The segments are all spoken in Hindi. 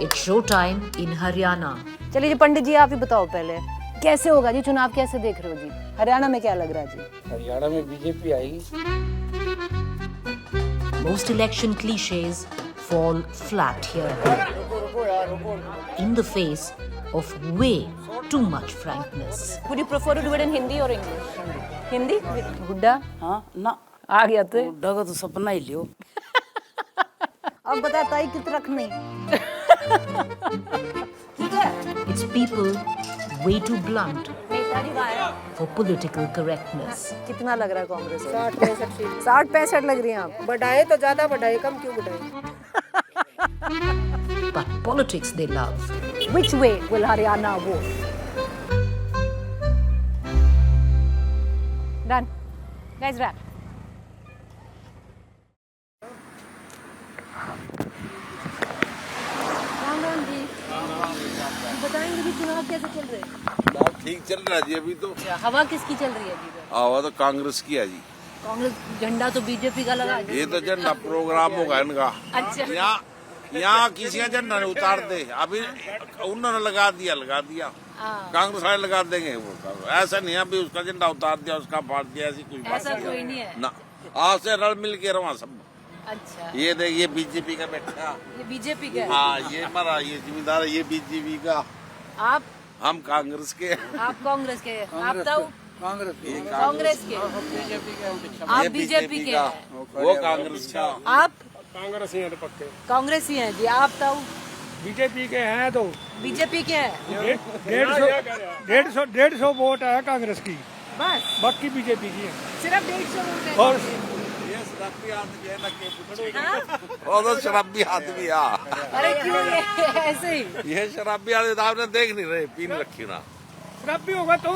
It's showtime in Haryana. चलिए जी पंडित जी आप ही बताओ पहले कैसे होगा जी चुनाव, कैसे देख रहे हो जी? हरियाणा में क्या लग रहा है जी? हरियाणा में बीजेपी आएगी। Most election cliches fall flat here in the face of way too much frankness. Would you prefer to do it in Hindi or English? Hindi? गुड्डा हाँ ना आ गया तो बुड्ढा का तो सपना ही लियो। अब बता ताई कित रखनी ठीक है। It's people way too blunt Netaji कहाँ है? for political correctness. कितना लग रहा है कांग्रेस को? 60-65 लग रही हैं आप। बढ़ाए तो ज्यादा बढ़ाए, कम क्यों बढ़ाए? But politics they love. Which way will Haryana vote? Done. Guys, wrap. Ram Ram ji. बताएंगे भी चुनाव कैसे चल रहे हैं? ठीक चल रहा है जी अभी तो। हवा किसकी चल रही है जी? हवा तो कांग्रेस की है जी। कांग्रेस झंडा तो बीजेपी का लगा। ये तो झंडा प्रोग्राम होगा इनका। अच्छा। यहाँ किसी का झंडा नहीं उतार दे, अभी उन्होंने लगा दिया कांग्रेस वाले लगा देंगे वो। ऐसा नहीं अभी उसका झंडा उतार दिया, उसका फाड़ दिया, ऐसी कुछ बात ऐसा कोई नहीं है ना। आज से रल मिल के रहा सब। अच्छा। ये देखिए बीजेपी का बैठा। ये बीजेपी का है? हाँ ये हमारा ये जिम्मेदार है, ये बीजेपी का। आप हम कांग्रेस के। आप कांग्रेस के? आप तो कांग्रेस कांग्रेस के? आप बीजेपी के हैं? वो कांग्रेस का। आप कांग्रेस ही है तो पक्के। कांग्रेस ही हैं जी। आप तो बीजेपी के हैं तो बीजेपी के हैं? 150 वोट है कांग्रेस की, बस बाकी बीजेपी की है। सिर्फ 150 वोट है? और ये शराबी आदमी है ना के वो तो शराबी आदमी है। अरे क्यों ये ऐसे ही? ये शराबी आदमी तो आपने देख नहीं रहे, पी नहीं रखी ना। शराबी होगा तो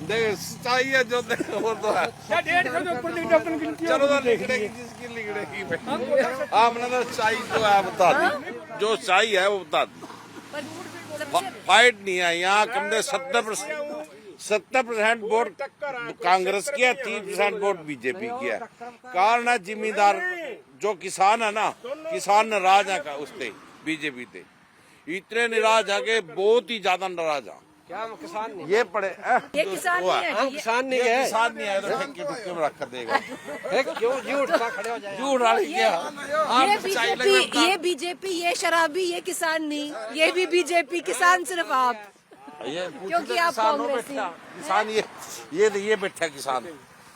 देख चाहिए जो देखो वो तो है। 150 के ऊपर डॉक्टर गिनती चलो तो लिखड़ेगी जिसकी लिखड़ेगी भाई। आपने तो चाहिए जो है बता दी, जो चाहिए है वो बता दी। फाइट नहीं है यहाँ। कम से 70% वोट कांग्रेस की है, 30% वोट बीजेपी की है। कारण है जिम्मेदार जो किसान है ना, किसान नाराज है उससे बीजेपी से। इतने नाराज है कि बहुत ही ज्यादा नाराज है। क्या हम किसान नहीं? ये पड़े ये किसान नहीं है जी? किसान नहीं है। किसान नहीं है तो ठेके ठुके में रख कर देगा। क्यों झूठ खड़े हो जाए? झूठ वाली क्या? ये बीजेपी, ये शराबी, ये किसान नहीं, ये भी बीजेपी, किसान सिर्फ आप। क्योंकि आप कांग्रेसी। किसान ये बैठा किसान।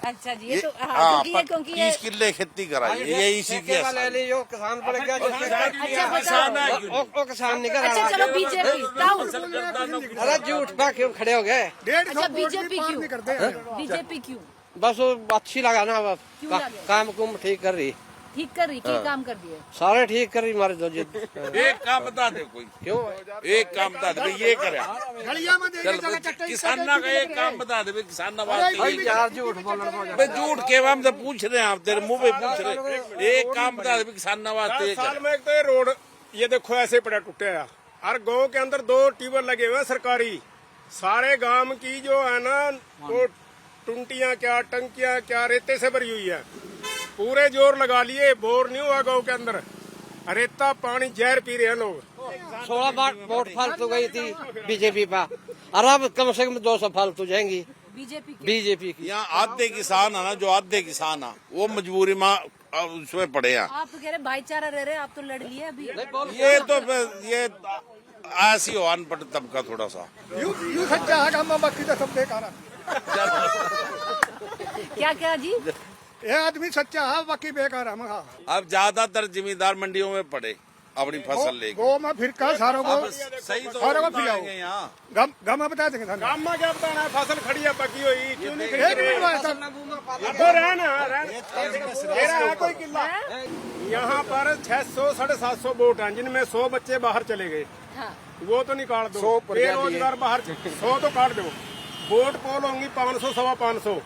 अच्छा जी। ये तो हाँ, क्योंकि ये 30 किले खेती कराई, ये इसी के किसान पड़ गया। किसान है क्यों? वो किसान नहीं कर अच्छा चलो बीजेपी। अरे झूठ पे क्यों खड़े हो गए? अच्छा बीजेपी क्यों? बीजेपी क्यों? बस वो अच्छी लगा ना, क्यों लगा? काम कुम ठीक कर रही, ठीक कर रही? क्या काम कर दिए? सारे ठीक कर रही हमारे दो जी। एक काम बता दे कोई। क्यों? एक काम बता दे ये करे। चल किसान का एक काम बता दे किसान यार झूठ बोलना झूठ के हम तो पूछ रहे हैं, आप तेरे मुंह पे पूछ रहे। एक काम बता दे किसान नवाज साल में एक तो ये रोड ये देखो ऐसे पड़ा टूटे है। हर गांव के अंदर 2 ट्यूबवेल लगे हुए हैं सरकारी। सारे गांव की जो है ना वो टुंटियां क्या टंकियां क्या रेते से भरी हुई है। पूरे जोर लगा लिए, बोर नहीं हुआ गांव के अंदर। रेता पानी जहर पी रहे हैं लोग। 16 बार वोट फालतू गई थी बीजेपी पर, और अब कम से कम 200 फालतू जाएंगी बीजेपी की। यहाँ आधे किसान है ना, जो आधे किसान है वो मजबूरी में उसमें पड़े हैं। आप तो कह रहे भाईचारा रह रहे, आप तो लड़ लिए अभी। ये तो ये ऐसी हो अनपढ़ तबका थोड़ा सा। यू सच्चा है काम, बाकी तो सब बेकार है। क्या जी? ये आदमी सच्चा है, बाकी बेकार है। अब ज्यादातर जिम्मेदार मंडियों में पड़े अपनी फसल लेके। गो में फिर का सारों को सही तो सारों को पिलाओ। यहाँ गाँव में बता देंगे। गांव में क्या बताना है, फसल खड़ी है पकी हुई, क्यों नहीं एक खड़ी? मिनट तो रहना तेरा है कोई किला। यहाँ पर 600 750 वोट हैं, जिनमें 100 बच्चे बाहर चले गए। वो तो निकाल दो। बेरोजगार बाहर 100 तो काट दो। वोट पोल होंगी 500 सवा 500,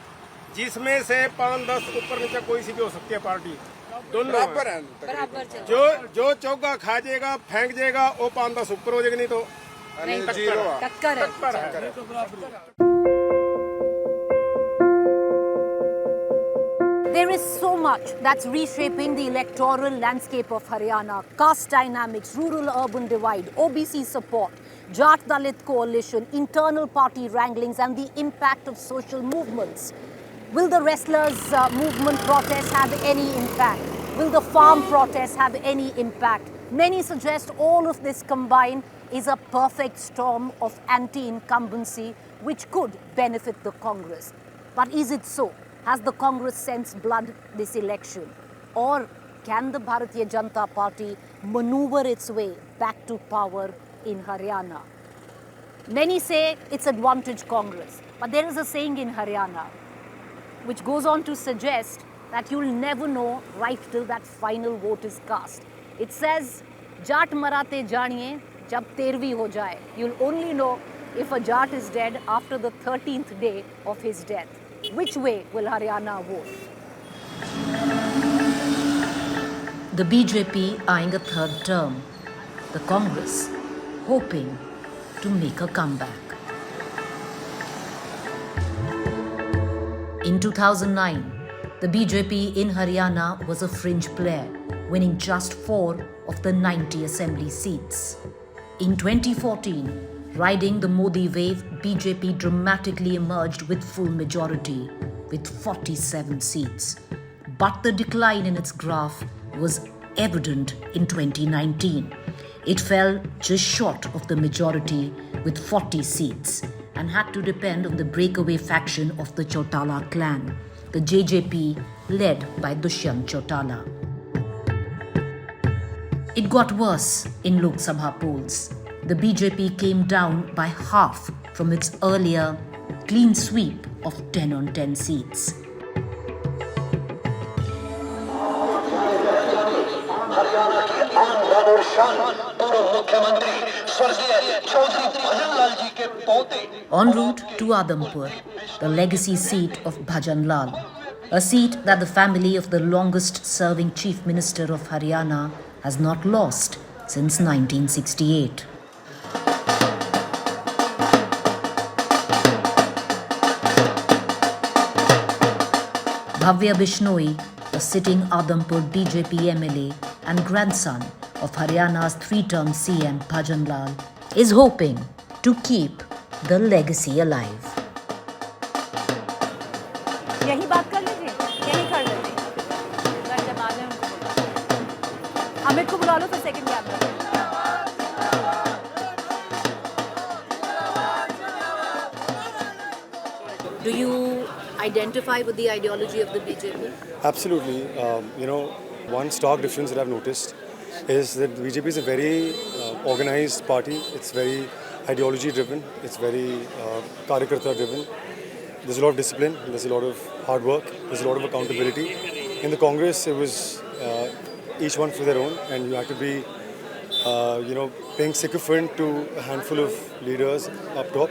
जिसमें से 5-10 ऊपर नीचे कोई सी भी हो सकती है पार्टी। दोनों बराबर जो चौका खा जाएगा फेंक जाएगा, वो 5-10 ऊपर हो जाएगी, नहीं तो टक्कर है। There is so much that's reshaping the electoral landscape of Haryana. Caste dynamics, rural-urban divide, OBC support, Jat-Dalit coalition, internal party wranglings and the impact of social movements. Will the wrestlers' movement protest have any impact? Will the farm protest have any impact? Many suggest all of this combined is a perfect storm of anti-incumbency which could benefit the Congress. But is it so? Has the Congress sensed blood this election? Or can the Bharatiya Janata Party maneuver its way back to power in Haryana? Many say it's advantage Congress, but there is a saying in Haryana which goes on to suggest that you'll never know right till that final vote is cast. It says, Jat marate janiye jab 13वीं ho jaye. You'll only know if a Jat is dead after the 13th day of his death. Which way will Haryana vote? The BJP eyeing a third term. The Congress hoping to make a comeback. In 2009, the BJP in Haryana was a fringe player, winning just 4 of the 90 assembly seats. In 2014, riding the Modi wave, BJP dramatically emerged with full majority, with 47 seats. But the decline in its graph was evident in 2019. It fell just short of the majority with 40 seats and had to depend on the breakaway faction of the Chautala clan, the JJP led by Dushyant Chautala. It got worse in Lok Sabha polls. The BJP came down by half from its earlier clean sweep of 10 on 10 seats. En route to Adampur, the legacy seat of Bhajan Lal, a seat that the family of the longest-serving Chief Minister of Haryana has not lost since 1968. Bhavya Bishnoi, a sitting Adampur BJP MLA and grandson of Haryana's 3-term CM Bhajan Lal, is hoping to keep the legacy alive. यही बात कर लीजिए, यही कर लेते अमित को बुला लो फिर second camera. Do you identify with the ideology of the BJP? Absolutely. One stark difference that I've noticed is that the BJP is a very organized party. It's very ideology driven. It's very karyakarta driven. There's a lot of discipline. There's a lot of hard work. There's a lot of accountability. In the Congress, it was each one for their own, and you had to be, paying sycophant to a handful of leaders up top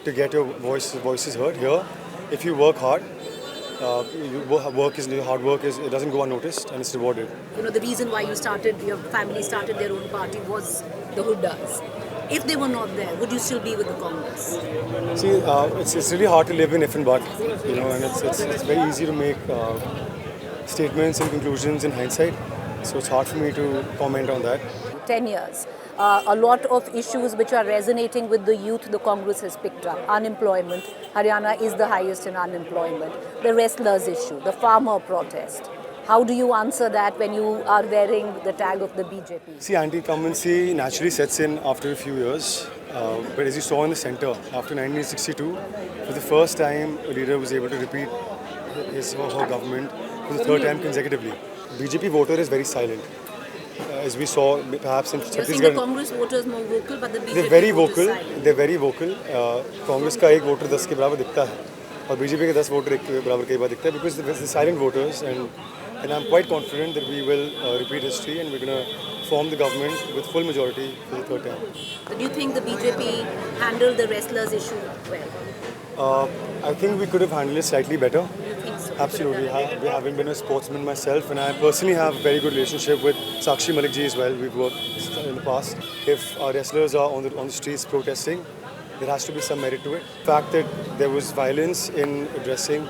to get your voices heard. Here, if you work hard, hard work it doesn't go unnoticed and it's rewarded. The reason why your family started their own party was the Hoodas. If they were not there, would you still be with the Congress? See, it's really hard to live in if and but, and it's very easy to make statements and conclusions in hindsight. So it's hard for me to comment on that. 10 years. A lot of issues which are resonating with the youth, the Congress has picked up. Unemployment. Haryana is the highest in unemployment. The wrestlers issue, the farmer protest. How do you answer that when you are wearing the tag of the BJP? See, anti-incumbency naturally sets in after a few years. But as you saw in the centre, after 1962, for the first time, a leader was able to repeat his or her government for the third time consecutively. BJP voter is very silent. As we saw, perhaps in Chhattisgarh. You're saying the Congress voters more vocal, but the BJP they're very vocal. is silent. They're very vocal. Congress का एक voter 10 के बराबर दिखता है, और BJP के 10 voter 1 के बराबर कई बार दिखता है, because the silent voters, and I'm quite confident that we will repeat history and we're going to form the government with full majority for the third time. But do you think the BJP handled the wrestlers issue well? I think we could have handled it slightly better. You think so? Absolutely. Having been a sportsman myself, and I personally have a very good relationship with Sakshi Malik ji as well. We've worked in the past. If our wrestlers are on the streets protesting, there has to be some merit to it. The fact that there was violence in addressing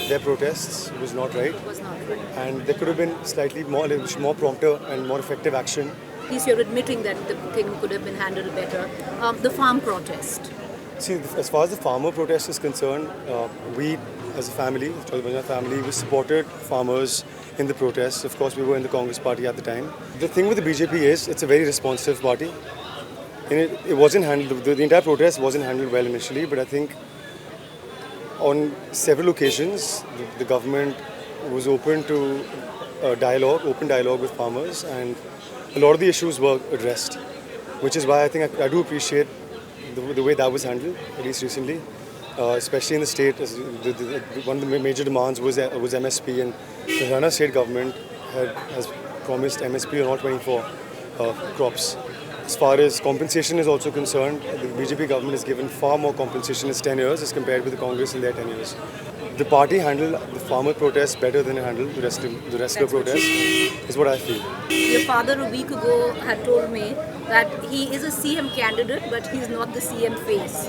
their protests was not right, Was not right. and there could have been slightly more prompter and more effective action. At least you're admitting that the thing could have been handled better. The farm protest. See, as far as the farmer protest is concerned, we as a family, the Chalbanja family, we supported farmers in the protests. Of course, we were in the Congress party at the time. The thing with the BJP is it's a very responsive party. And it wasn't handled, the entire protest wasn't handled well initially, but I think on several occasions, the government was open to open dialogue with farmers, and a lot of the issues were addressed, which is why I think I do appreciate the way that was handled, at least recently, especially in the state. One of the major demands was MSP, and the Haryana state government has promised MSP on all 24 crops. As far as compensation is also concerned, the BJP government has given far more compensation in its 10 years as compared with the Congress in their 10 years. The party handled the farmer protests better than it handled the rest of the protests, is what I feel. Your father a week ago had told me that he is a CM candidate, but he's not the CM face.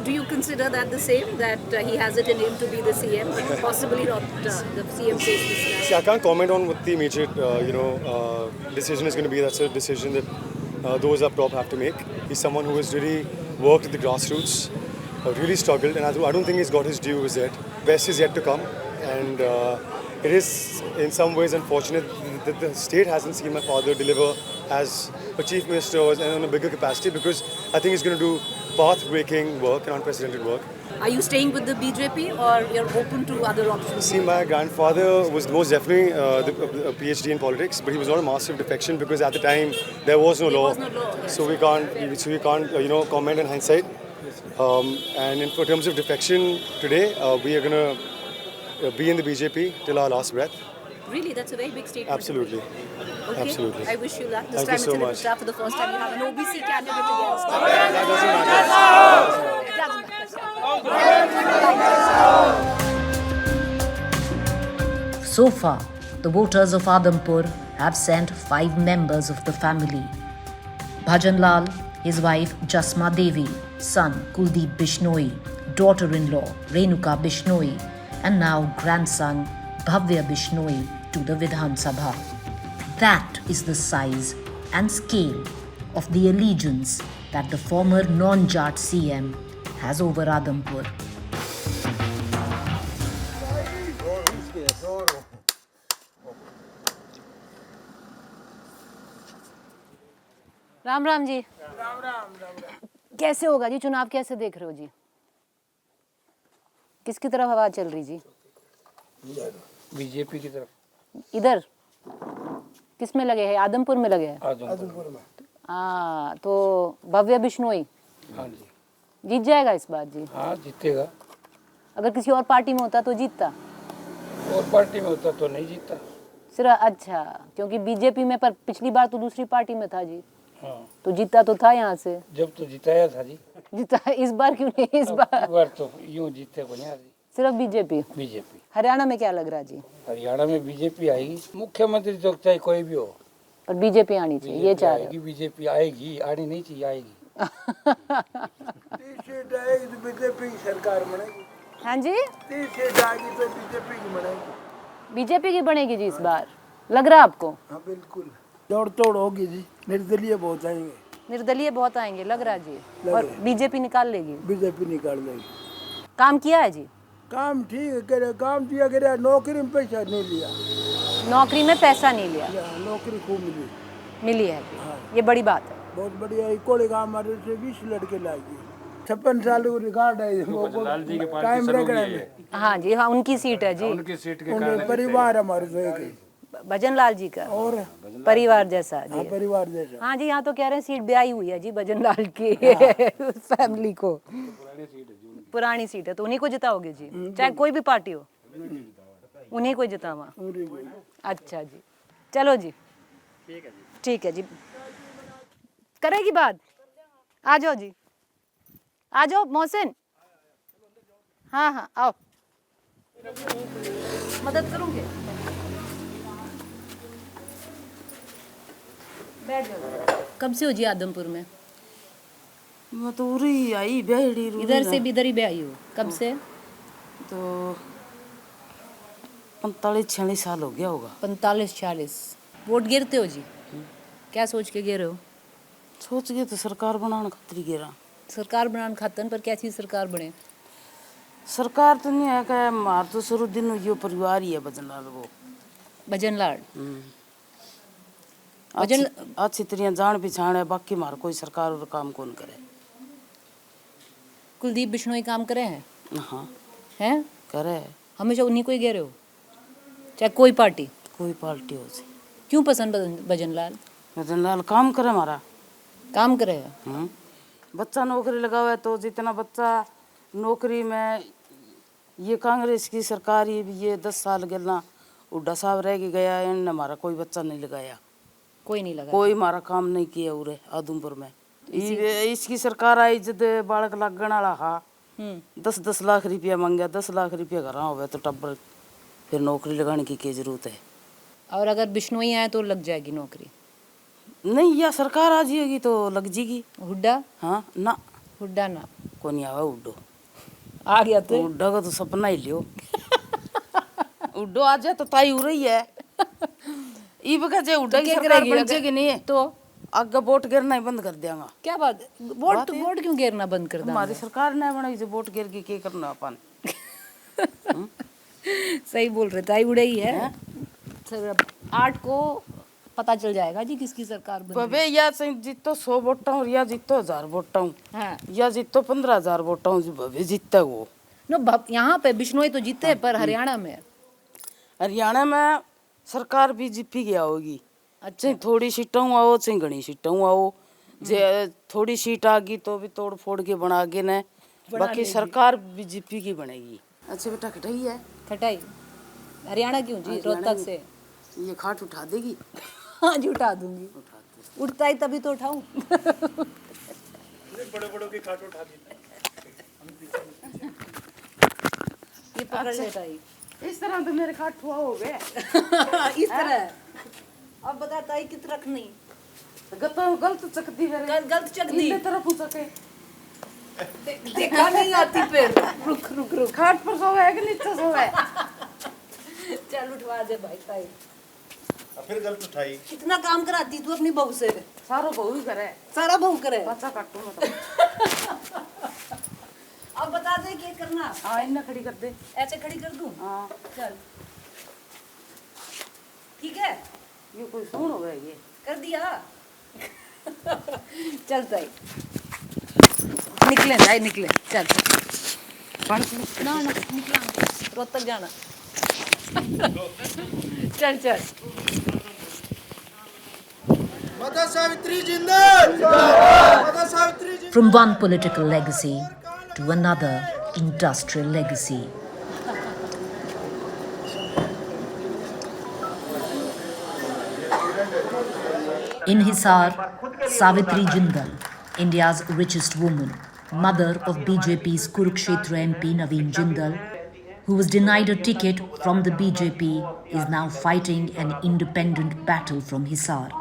Do you consider that the same, that he has it in him to be the CM, but possibly not the CM face this time? See, I can't comment on what the immediate, decision is going to be. That's a decision that those up top have to make. He's someone who has really worked at the grassroots, really struggled, and I don't think he's got his due as yet. Best is yet to come, and it is in some ways unfortunate that the state hasn't seen my father deliver as a chief minister and on a bigger capacity, because I think he's going to do path-breaking work and unprecedented work. Are you staying with the BJP or you're open to other options? See, my grandfather was most definitely a PhD in politics, but he was not a master of defection because at the time there was no law. was no law, yes. So we can't comment in hindsight. And in terms of defection today, we are going to be in the BJP till our last breath. Really, that's a very big statement. Absolutely. Okay. Absolutely. I wish you luck. This Thank time you so it's a little much. tough. For the first time you have an OBC candidate against you. That doesn't matter. It doesn't matter. So far, the voters of Adampur have sent 5 members of the family. Bhajan Lal, his wife Jasma Devi, son Kuldeep Bishnoi, daughter-in-law Renuka Bishnoi, and now grandson Bhavya Bishnoi to the Vidhan Sabha. That is the size and scale of the allegiance that the former non-Jat CM has over Adampur. Ram Ram ji. कैसे होगा जी चुनाव, कैसे देख रहे हो जी? किसकी तरफ हवा चल रही जी? बीजेपी की तरफ। इधर किस में लगे हैं? आदमपुर में लगे हैं। आदमपुर में। हाँ, तो भव्य बिश्नोई हाँ जी। जीत जाएगा इस बार जी? हाँ जीतेगा। अगर किसी और पार्टी में होता तो जीतता? और पार्टी में होता तो नहीं जीतता। सिर्फ अच्छा, क्योंकि बीजेपी में, पर पिछली बार तो दूसरी पार्टी में था जी। हाँ। तो जीता तो था यहाँ से। जब तो जिताया था जी। जीता, इस बार क्यों नहीं? इस बार तो यूँ जीते को नहीं जी। सिर्फ बीजेपी। बीजेपी। हरियाणा में क्या लग रहा है जी? हरियाणा में बीजेपी आएगी। मुख्यमंत्री तो चाहे कोई भी हो, पर बीजेपी आनी चाहिए, ये चाह रहे हो? बीजेपी आएगी, आनी नहीं चाहिए, आएगी। बीजेपी की सरकार बनेगी। हाँ जी, 30 सीट आएगी तो बीजेपी की बनेगी। बीजेपी की बनेगी जी इस बार, लग रहा है आपको? हाँ बिल्कुल, दौड़ तोड़ होगी जी। निर्दलीय बहुत आएंगे। निर्दलीय बहुत आएंगे लग रहा है जी। और बीजेपी निकाल लेगी? बीजेपी निकाल लेगी। काम किया है जी? काम ठीक है, काम दिया गया। नौकरी में पैसा नहीं लिया। नौकरी में पैसा नहीं लिया? नौकरी खूब मिली। मिली है, ये बड़ी बात है। बहुत बढ़िया। कोले गाँव हमारे से 20 लड़के लाएगी। 56 साल को रिकॉर्ड है। कायम रखने में। हाँ जी, हाँ, उनकी सीट है जी। उनकी सीट के परिवार हमारे तो भजन लाल जी का और परिवार जैसा जी। हाँ, परिवार जैसा। हाँ जी, यहाँ तो कह रहे हैं सीट ब्याही हुई है जी भजन लाल की फैमिली को। पुरानी सीट है तो उन्हीं को जिताओगे जी, चाहे कोई भी पार्टी हो, उन्हीं को जितावा। अच्छा जी, चलो जी, ठीक है जी, करेगी बात। आ जाओ जी, आ जाओ मोहसिन। हाँ हाँ आओ, मदद करूँगे। बैठ जाओ। कब से हो जी आदमपुर में? मैं तो उरी आई बेहड़ी। इधर से भी इधर ही ब्याही हो? कब से? तो 45-46 साल हो गया होगा। 45-46 वोट गिरते हो जी? क्या सोच के गिर रहे हो? सोच के तो सरकार बनाने खातिर गिरा। सरकार बनाने खातर, पर कैसी सरकार बने? सरकार तो नहीं है क्या, मार तो शुरू दिन यो परिवार ही है भजनलाल वो। भजनलाल अच्छी तरह जान पहचान है, बाकी मार कोई सरकार और काम कौन करे। कुलदीप बिश्नोई काम करे हैं? हाँ हैं? करे। हमेशा उन्हीं को ही कह रहे हो, चाहे कोई पार्टी? कोई पार्टी हो सी। क्यों पसंद भजनलाल? भजनलाल काम करे, हमारा काम करेगा। बच्चा नौकरी लगा हुआ है, तो जितना बच्चा नौकरी में, ये कांग्रेस की सरकार ये 10 साल गलना उड्डा साहब रह के गया, इन्होंने हमारा कोई बच्चा नहीं लगाया, कोई नहीं लगा, कोई हमारा काम नहीं किया उरे आदमपुर में। इसकी सरकार आई जब बालक लगन वाला हा, 10-10 लाख रुपया मांगया, 10 लाख रुपया घर हो तो टब्बर फिर नौकरी लगाने की क्या जरूरत है। और अगर बिश्नोई आए तो लग जाएगी नौकरी? नहीं, या सरकार आ जाएगी तो लग जाएगी। हुड्डा? हाँ ना, हुड्डा ना, को नहीं आवा उड्डो। आ गया तो उड्डा का तो सपना ही लियो। उड्डो आ जाए तो ताई हो रही है। इबका जे उड्डा की सरकार बन जाएगी नहीं तो आगे वोट गिरना ही बंद कर देंगे। क्या बात? वोट क्यों गिरना बंद कर देंगे? हमारी सरकार ने बनाई जो वोट गिर के क्या करना अपन। सही बोल रहे, ताई उड़े ही है। सर 8 को पता चल जाएगा जी किसकी सरकार बन बबे, या जीतो 100 वोटा हूँ, या जीतो 1000 वोटा हूँ, या जीतो 15,000 वोटा हूँ, बबे जीतता वो। नो, यहाँ पे बिश्नोई तो जीते, पर हरियाणा में सरकार बीजेपी की आओगी। अच्छा, थोड़ी सीटा आओ चाहे घनी सीटा आओ, जे थोड़ी सीट आ गई तो भी तोड़ फोड़ के बना के न, बाकी सरकार बीजेपी की बनेगी। अच्छा बेटा, खटाई है? खटाई हरियाणा क्यों जी? रोहतक से। ये खाट उठा देगी? हाँ जी, उठा दूंगी। उठता ही तभी तो उठाऊं। बड़े बड़ों की खाट उठा दी। ये पकड़ लेता ही। इस तरह तो मेरे खाट हुआ हो गए। इस तरह अब बताता ही कित रखनी। गलत चकती है, गलत चक दी तरफ सके देखा नहीं आती फिर। रुक खाट पर सोवे है कि नीचे सोवे है? चल उठवा दे भाई ताई। फिर गलत उठाई। कितना काम कराती तू अपनी बहू से? सारा बहू ही करे। सारा बहू करे? बच्चा काटू मतलब। अब बता दे क्या करना। हाँ, इन्हें खड़ी कर दे। ऐसे खड़ी कर दूं? हाँ चल ठीक है। ये कोई सुन हो गया, ये कर दिया। चल ताई निकले, ताई निकले, चल ना निकला, रोहतक जाना। चल चल। माता सावित्री जिंदाबाद। माता सावित्री जिंदाबाद। From one political legacy to another industrial legacy. In Hisar, Savitri Jindal, India's richest woman, mother of BJP's Kurukshetra MP Naveen Jindal, who was denied a ticket from the BJP, is now fighting an independent battle from Hisar.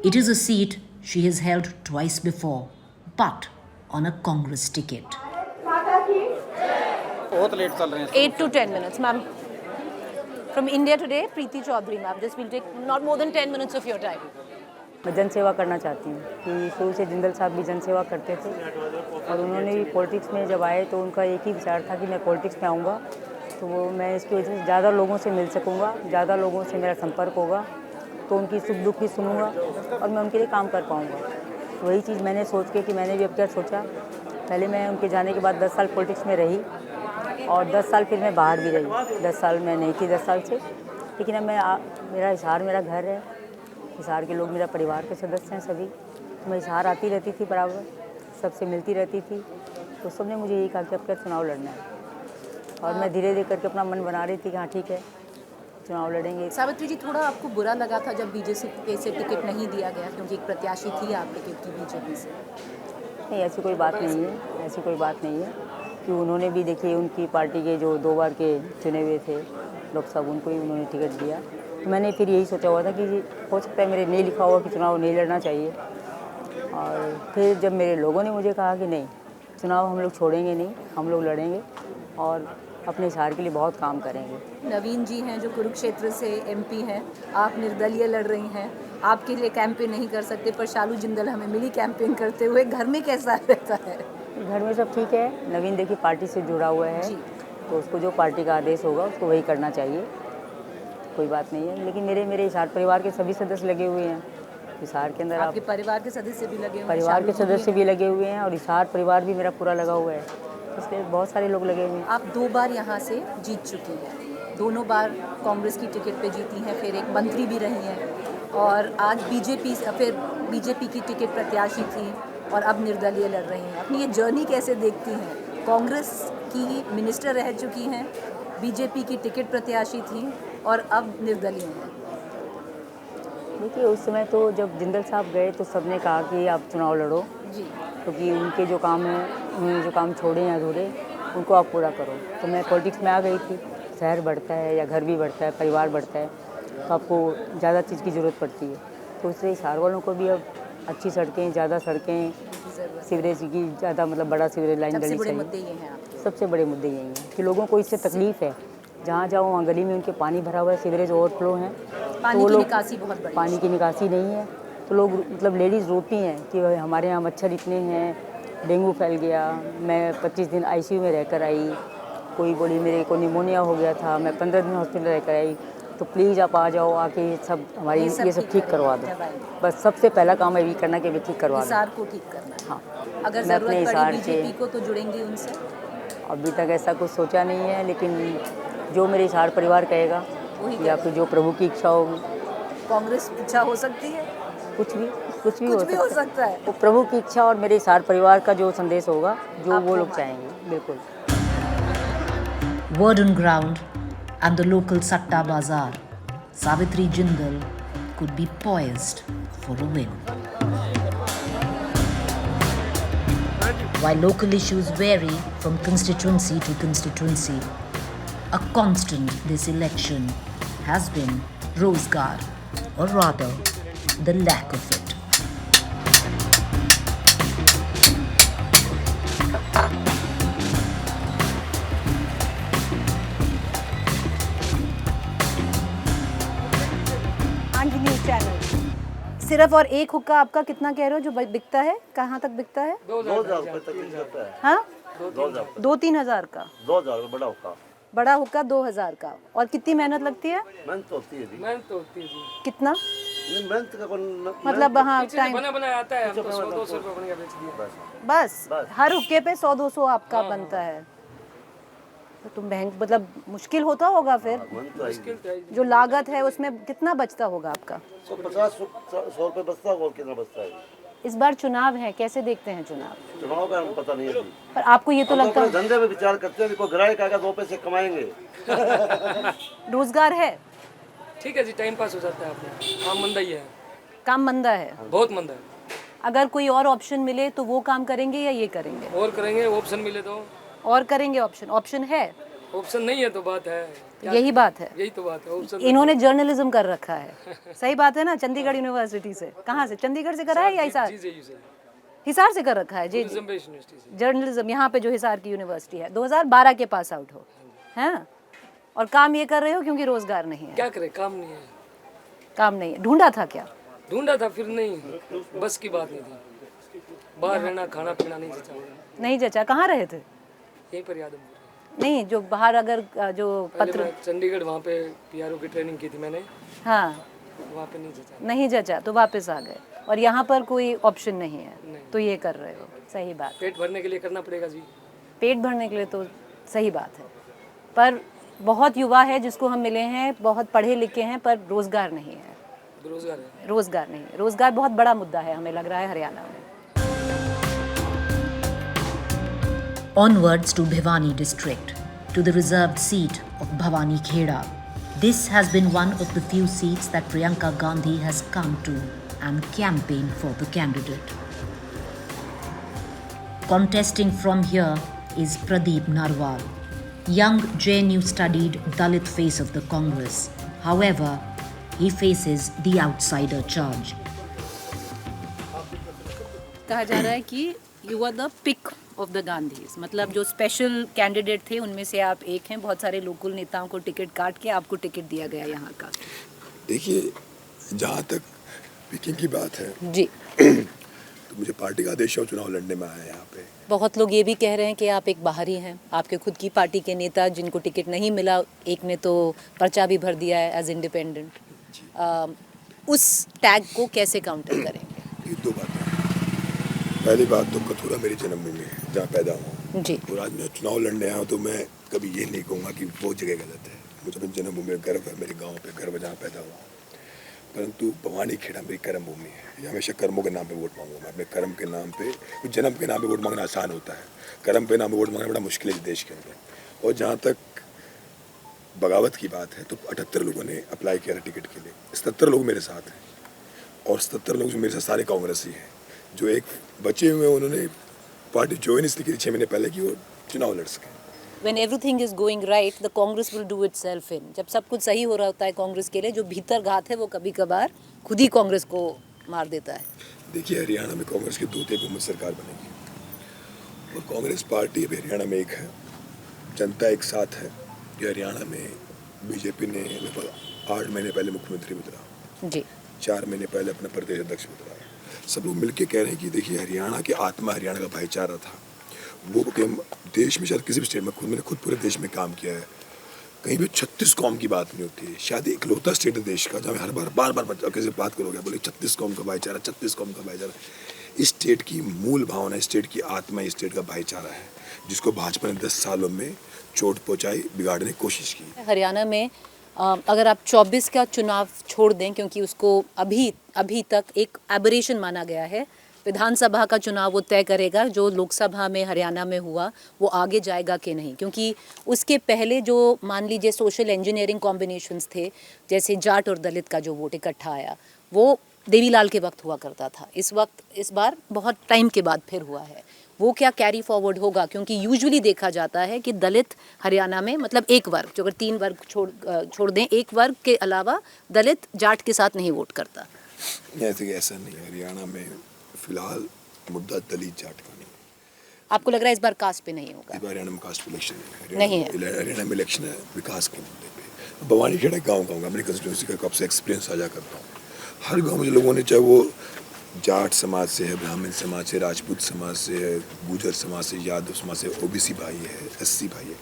It is a seat she has held twice before, but on a Congress ticket. 8 to 10 minutes, ma'am. From India Today, Preeti Chaudhary, ma'am. This will take not more than 10 minutes of your time. मैं जनसेवा करना चाहती हूँ कि शुरू से जिंदल साहब भी जनसेवा करते थे और उन्होंने भी पॉलिटिक्स में जब आए तो उनका एक ही विचार था कि मैं पॉलिटिक्स में आऊँगा तो वो मैं इसकी वजह से ज़्यादा लोगों से मिल सकूँगा, ज़्यादा लोगों से मेरा संपर्क होगा तो उनकी सुख दुख भी सुनूँगा और मैं उनके लिए काम कर पाऊँगा। वही चीज़ मैंने सोच के कि मैंने भी अब क्या सोचा, पहले मैं उनके जाने के बाद 10 साल पॉलिटिक्स में रही और 10 साल फिर मैं बाहर भी रही। 10 साल मैं नहीं थी 10 साल से, लेकिन अब मैं मेरा हिसार मेरा घर है, हिसार के लोग मेरा परिवार के सदस्य हैं सभी, तो मैं हिसार आती रहती थी बराबर, सबसे मिलती रहती थी, तो सबने मुझे यही कहा कि अब क्या चुनाव लड़ना है और मैं धीरे धीरे करके अपना मन बना रही थी कि हाँ ठीक है चुनाव लड़ेंगे। सावित्री जी, थोड़ा आपको बुरा लगा था जब बीजेपी से टिकट नहीं दिया गया क्योंकि एक प्रत्याशी थी आपके की बीजेपी से? नहीं, ऐसी कोई बात नहीं है, ऐसी कोई बात नहीं है कि उन्होंने भी देखिए उनकी पार्टी के जो 2 बार के चुने हुए थे लोकसभा, उनको ही उन्होंने टिकट दिया। तो मैंने फिर यही सोचा हुआ था कि हो सकता है मेरे नहीं लिखा हुआ कि चुनाव नहीं लड़ना चाहिए और फिर जब मेरे लोगों ने मुझे कहा कि नहीं चुनाव हम लोग छोड़ेंगे नहीं, हम लोग लड़ेंगे और अपने हिसार के लिए बहुत काम करेंगे। नवीन जी हैं जो कुरुक्षेत्र से एमपी हैं, आप निर्दलीय लड़ रही हैं, आपके लिए कैंपेन नहीं कर सकते, पर शालू जिंदल हमें मिली कैंपेन करते हुए। घर में कैसा रहता है? घर में सब ठीक है। नवीन देखिए पार्टी से जुड़ा हुआ है, तो उसको जो पार्टी का आदेश होगा उसको वही करना चाहिए, कोई बात नहीं है। लेकिन मेरे हिसार परिवार के सभी सदस्य लगे हुए हैं हिसार के अंदर। आपके परिवार के सदस्य भी लगे हुए हैं? परिवार के सदस्य भी लगे हुए हैं और हिसार परिवार भी मेरा पूरा लगा हुआ है, इसलिए बहुत सारे लोग लगे हुए हैं। आप 2 बार यहाँ से जीत चुकी हैं, दोनों बार कांग्रेस की टिकट पे जीती हैं, फिर एक मंत्री भी रही हैं और आज बीजेपी की टिकट प्रत्याशी थी और अब निर्दलीय लड़ रही हैं। अपनी ये जर्नी कैसे देखती हैं? कांग्रेस की मिनिस्टर रह चुकी हैं, बीजेपी की टिकट प्रत्याशी थी और अब निर्दलीय हैं। देखिए उस समय तो जब जिंदल साहब गए तो सबने कहा कि आप चुनाव लड़ो जी, क्योंकि उनके जो काम हैं, उन्होंने जो काम छोड़े हैं अधूरे, उनको आप पूरा करो। तो मैं पॉलिटिक्स में आ गई थी। शहर बढ़ता है या घर भी बढ़ता है, परिवार बढ़ता है, तो आपको ज़्यादा चीज़ की ज़रूरत पड़ती है। तो उससे हिसार वालों को भी अब अच्छी सड़कें, ज़्यादा सड़कें, सीवरेज की ज़्यादा मतलब बड़ा सीवरेज लाइन डलनी चाहिए। सबसे बड़े मुद्दे यही हैं कि लोगों को इससे तकलीफ़ है। जहाँ जाओ वहाँ गली में उनके पानी भरा हुआ है, सीवरेज ओवरफ्लो है, पानी की निकासी बहुत बड़ी, पानी की निकासी नहीं है। तो लोग मतलब लेडीज़ रोती हैं कि हमारे यहाँ मच्छर इतने हैं, डेंगू फैल गया, मैं 25 दिन आईसीयू में रहकर आई, कोई बोली मेरे को निमोनिया हो गया था, मैं 15 दिन हॉस्पिटल रहकर आई, तो प्लीज़ आप आ जाओ, आके सब हमारी ये सब ठीक करवा दो। बस सबसे पहला काम है ये करना कि ठीक करवा दो, हिसार को ठीक करना। हाँ, अगर मैं अपने ज़रूरत हिसार पड़ी बीजेपी को तो जुड़ेंगे उनसे? अभी तक ऐसा कुछ सोचा नहीं है, लेकिन जो मेरे हिसार परिवार कहेगा या फिर जो प्रभु की इच्छा होगी। कांग्रेस इच्छा हो सकती है? कुछ भी हो सकता है। वो प्रभु की इच्छा और मेरे हिसार परिवार का जो संदेश होगा, जो वो लोग चाहेंगे, बिल्कुल। Word on ground and the local Satta Bazaar, Savitri Jindal could be poised for a win. While local issues vary from constituency to constituency, a constant this election has been rozgar, or rather, the lack of it. News channel. सिर्फ और एक हुक्का आपका कितना कह रहे हो जो बिकता है? कहाँ तक बिकता है? 2000 रुपए तक बिकता है। हाँ, 2-3 हज़ार का। 2000 बड़ा हुक्का। बड़ा हुक्का 2000 का। और कितनी मेहनत लगती है? मेहनत होती है जी। कितना? मेहनत का मतलब हाँ, टाइम बनाया आता है, 100-200 रुपए बन गया, बेच दिया। बस हर हुक्के पे 100-200 आपका बनता है। तो तुम मतलब मुश्किल होता होगा फिर। जो लागत है उसमें कितना बचता होगा आपका? 150-100 रुपए बचता होगा। कितना बचता है? इस बार चुनाव है, कैसे देखते हैं चुनाव? चुनाव का हमें पता नहीं है। पर आपको ये तो लगता है धंधे में विचार करते हैं, कोई ग्राहक आएगा 2 पैसे कमाएंगे। रोजगार है, ठीक है जी, टाइम पास हो जाता है अपना। काम मंदा ही है। काम मंदा है, बहुत मंदा है। अगर कोई और ऑप्शन मिले तो वो काम करेंगे या ये करेंगे? और करेंगे, ऑप्शन मिले तो और करेंगे। ऑप्शन है? ऑप्शन नहीं है तो बात है। यही बात है, यही तो बात है। ऑप्शन इन्होंने जर्नलिज्म कर रखा है। सही बात है ना? चंडीगढ़ यूनिवर्सिटी से। कहाँ से? चंडीगढ़ से करा है या हिसार? हिसार से कर रखा है जी। जर्नलिज्म यहाँ पे जो हिसार की यूनिवर्सिटी है, 2012 के पास आउट हो, हैं? और काम ये कर रहे हो क्योंकि रोजगार नहीं है। क्या करे, काम नहीं है। काम नहीं है। ढूंढा था क्या? ढूंढा था, फिर नहीं, बस की बात नहीं थी। बाहर रहना, खाना पीना नहीं जचा। नहीं जचा। कहाँ रहे थे? यहीं पर यादव। नहीं, जो बाहर अगर जो पत्र चंडीगढ़, वहाँ पे पीआरओ की ट्रेनिंग की थी मैंने। हाँ, वहाँ पे नहीं जचा। नहीं जचा तो वापस आ गए। और यहाँ पर कोई ऑप्शन नहीं है तो ये कर रहे हो। सही बात। पेट भरने के लिए करना पड़ेगा जी। पेट भरने के लिए तो सही बात है, पर बहुत युवा है जिसको हम मिले हैं, बहुत पढ़े लिखे हैं, पर रोजगार नहीं है। रोजगार नहीं है। रोजगार बहुत बड़ा मुद्दा है, हमें लग रहा है हरियाणा में। Onwards to Bhiwani district, to the reserved seat of Bhavani Kheda. This has been one of the few seats that Priyanka Gandhi has come to and campaigned for the candidate. Contesting from here is Pradeep Narwal, young JNU studied Dalit face of the Congress. However, he faces the outsider charge. कहा जा रहा है कि you are the pick of the Gandhi's, मतलब जो स्पेशल कैंडिडेट थे उनमें से आप एक हैं। बहुत सारे लोकल नेताओं को टिकट काट के आपको टिकट दिया गया यहाँ का। देखिए, जहाँ तक पिकिंग की बात है जी तो मुझे पार्टी का आदेश है, चुनाव लड़ने में आया यहाँ पे। बहुत लोग ये भी कह रहे हैं कि आप एक बाहरी हैं, आपके खुद की पार्टी के नेता जिनको टिकट नहीं मिला, एक ने तो पर्चा भी भर दिया है एज इंडिपेंडेंट, उस टैग को कैसे काउंटर करेंगे? ये दो बातें। पहली बात तो कथुरा मेरी जन्मभूमि है, जहाँ पैदा हुआ जी। और आज मैं चुनाव लड़ने आया हूँ तो मैं कभी ये नहीं कहूँगा कि वो जगह गलत है। मुझे अपनी जन्मभूमि में गर्व है, मेरे गाँव पे गर्व है जहाँ पैदा हुआ। परंतु भवानी खेड़ा मेरी कर्म भूमि है, ये हमेशा कर्मों के नाम पे वोट मांगूंगा मैं। अपने कर्म के नाम पे, जन्म के नाम पे वोट मांगना आसान होता है, कर्म पे नाम पे वोट मांगना बड़ा मुश्किल है इस देश के अंदर। और जहाँ तक बगावत की बात है तो 78 लोगों ने अप्लाई किया था टिकट के लिए, 77 लोग मेरे साथ हैं और 77 लोग जो मेरे साथ सारे कांग्रेसी हैं। जो एक बचे हुए उन्होंने पार्टी ज्वाइन इसलिए की 6 महीने पहले कि वो चुनाव लड़ सकें। When everything is going right, the Congress will do itself in. जब सब कुछ सही हो रहा होता है कांग्रेस के लिए, जो भीतर घात है वो कभी कभार खुद ही कांग्रेस को मार देता है। देखिए, हरियाणा में कांग्रेस की 2 बहुमत सरकार बनेगी और कांग्रेस पार्टी अभी हरियाणा में एक है, जनता एक साथ है। कि हरियाणा में बीजेपी ने लगभग 8 महीने पहले मुख्यमंत्री बदला जी, 4 महीने पहले अपना प्रदेश अध्यक्ष बदला। सब लोग मिलके कह रहे हैं कि देखिए, हरियाणा की आत्मा हरियाणा का भाईचारा था। वो कि हम देश में शायद किसी भी स्टेट में, मैंने खुद पूरे देश में काम किया है, कहीं भी 36 कौम की बात नहीं होती है। शायद इकलौता स्टेट है देश का जहाँ हर बार किसी बात करोगे बोले 36 कौम का भाईचारा, 36 कौम का भाईचारा। इस स्टेट की मूल भावना, इस स्टेट की आत्मा, इस स्टेट का भाईचारा है, जिसको भाजपा ने 10 सालों में चोट पहुँचाई, बिगाड़ने की कोशिश की। हरियाणा में अगर आप 24 का चुनाव छोड़ दें, क्योंकि उसको अभी तक एक एबरेशन माना गया है, विधानसभा का चुनाव वो तय करेगा जो लोकसभा में हरियाणा में हुआ वो आगे जाएगा कि नहीं। क्योंकि उसके पहले जो मान लीजिए सोशल इंजीनियरिंग कॉम्बिनेशंस थे, जैसे जाट और दलित का जो वोट इकट्ठा आया, वो देवीलाल के वक्त हुआ करता था। इस बार बहुत टाइम के बाद फिर हुआ है। वो क्या कैरी फॉरवर्ड होगा? क्योंकि यूजुअली देखा जाता है कि दलित हरियाणा में, मतलब एक वर्ग, जो अगर 3 वर्ग छोड़ दें, एक वर्ग के अलावा दलित जाट के साथ नहीं वोट करता। ऐसा नहीं है। हरियाणा में फिलहाल मुद्दा दलित जाट का नहीं। आपको लग रहा है इस बार कास्ट पे नहीं होगा? इस बार हरियाणा में कास्ट इलेक्शन नहीं है। हरियाणा में इलेक्शन है विकास के मुद्दे पे। भवानी खेड़ा गाँव अपनी कंस्टिट्यूंसी का कब से एक्सपीरियंस साझा करता हूँ। हर गाँव में जो लोगों ने, चाहे वो जाट समाज से है, ब्राह्मण समाज से, राजपूत समाज से है, गुजर समाज से, यादव समाज से, ओबीसी भाई है, एससी भाई है,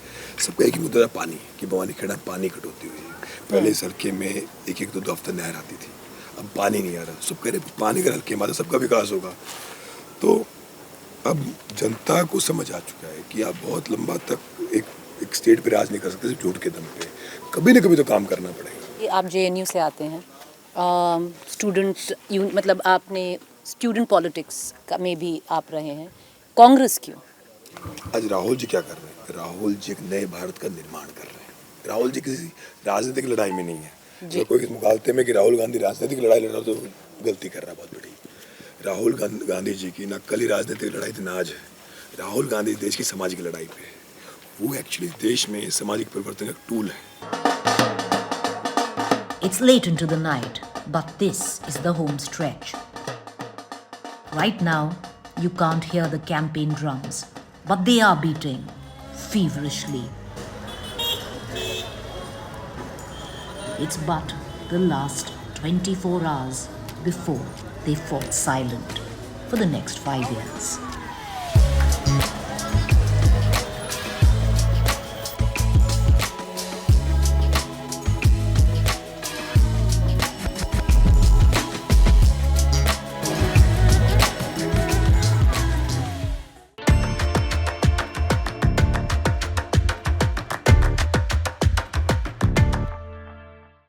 सबका एक ही मुद्दा है, पानी। कि भवानी खेड़ा पानी कटौती हुई है। पहले सड़कें में 1-2 हफ्ते नहर आती थी, अब पानी नहीं आ रहा। सब कह रहे पानी का हल्के माता सबका विकास होगा। तो अब जनता को समझ आ चुका है कि आप बहुत लंबा तक एक स्टेट पे राज नहीं कर सकते सिर्फ झूठ के दम पे, कभी न कभी तो काम करना पड़ेगा। आप JNU से आते हैं, मतलब आपने स्टूडेंट पॉलिटिक्स में भी आप रहे हैं, कांग्रेस क्यों? आज राहुल जी क्या कर रहे हैं? राहुल जी एक नए भारत का निर्माण कर रहे हैं। राहुल जी किसी राजनीतिक लड़ाई में नहीं है। जो कोई इस मुकाबले में कि राहुल गांधी राजनीतिक लड़ाई लड़ रहा तो गलती कर रहा है बहुत बड़ी। राहुल गांधी जी की ना कल ही राजनीतिक लड़ाई थी, ना आज है। राहुल गांधी देश की सामाजिक लड़ाई पे है। वो एक्चुअली देश में सामाजिक परिवर्तन का टूल है। It's late into the night, but this is the home stretch. Right now, you can't hear the campaign drums, but they are beating feverishly. It's but the last 24 hours before they fall silent for the next 5 years.